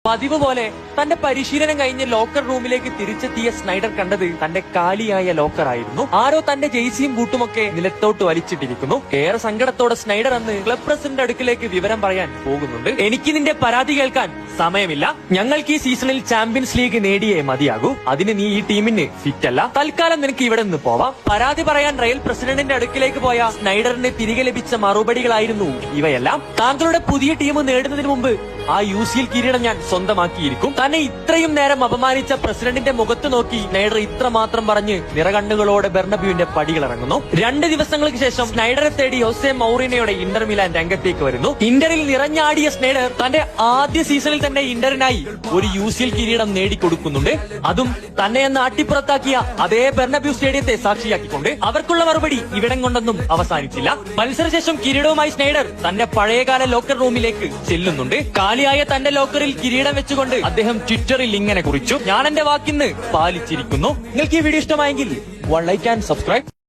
പതിവ് പോലെ തന്റെ പരിശീലനം കഴിഞ്ഞ് ലോക്കർ റൂമിലേക്ക് തിരിച്ചെത്തിയ സ്നൈഡർ കണ്ടത് തന്റെ കാലിയായ ലോക്കർ ആയിരുന്നു. ആരോ തന്റെ ജെയ്സിയും ബൂട്ടുമൊക്കെ നിലത്തോട്ട് വലിച്ചിട്ടിരിക്കുന്നു. ഏറെ സങ്കടത്തോടെ സ്നൈഡർ അന്ന് ക്ലബ് പ്രസിഡന്റ് അടുക്കിലേക്ക് വിവരം പറയാൻ പോകുന്നുണ്ട്. എനിക്ക് നിന്റെ പരാതി കേൾക്കാൻ സമയമില്ല. ഞങ്ങൾക്ക് ഈ സീസണിൽ ചാമ്പ്യൻസ് ലീഗ് നേടിയേ മതിയാകൂ. അതിന് നീ ഈ ടീമിന് ഫിറ്റ് അല്ല. തൽക്കാലം നിനക്ക് ഇവിടെ നിന്ന് പോവാം. പരാതി പറയാൻ റയൽ പ്രസിഡന്റിന്റെ അടുക്കിലേക്ക് പോയ സ്നൈഡറിന് തിരികെ ലഭിച്ച മറുപടികളായിരുന്നു ഇവയെല്ലാം. താങ്കളുടെ പുതിയ ടീം നേടുന്നതിന് മുമ്പ് ആ UCL കിരീടം ഞാൻ സ്വന്തമാക്കിയിരിക്കും. തന്നെ ഇത്രയും നേരം അപമാനിച്ച പ്രസിഡന്റിന്റെ മുഖത്ത് നോക്കി സ്നൈഡർ ഇത്രമാത്രം പറഞ്ഞ് നിറകണ്ണുകളോടെ ബെർണബ്യൂവിന്റെ പടികളിറങ്ങുന്നു. 2 ദിവസങ്ങൾക്ക് ശേഷം സ്നൈഡറെ തേടി ഹോസെ മൗറിനോയുടെ ഇന്റർ മിലാൻ രംഗത്തേക്ക് വരുന്നു. ഇന്ററിൽ നിറഞ്ഞാടിയ സ്നൈഡർ തന്റെ ആദ്യ സീസണിൽ തന്നെ ഇന്ററിനായി ഒരു UCL കിരീടം നേടിക്കൊടുക്കുന്നുണ്ട്. അതും തന്നെ എന്ന് അട്ടിപ്പുറത്താക്കിയ അതേ ബെർണബ്യൂ സ്റ്റേഡിയത്തെ സാക്ഷിയാക്കിക്കൊണ്ട്. അവർക്കുള്ള മറുപടി ഇവിടം കൊണ്ടൊന്നും അവസാനിച്ചില്ല. മത്സരശേഷം കിരീടവുമായി സ്നൈഡർ തന്റെ പഴയകാല ലോക്കർ റൂമിലേക്ക് ചെല്ലുന്നുണ്ട്. കാലിയായ തന്റെ ലോക്കറിൽ കിരീടം വെച്ചുകൊണ്ട് അദ്ദേഹം ട്വിറ്ററിൽ ഇങ്ങനെ കുറിച്ചു: ഞാൻ എന്റെ വാക്കിന്ന് പാലിച്ചിരിക്കുന്നു. നിങ്ങൾക്ക് ഈ വീഡിയോ ഇഷ്ടമായെങ്കിൽ ലൈക്ക് ആൻഡ് സബ്സ്ക്രൈബ്.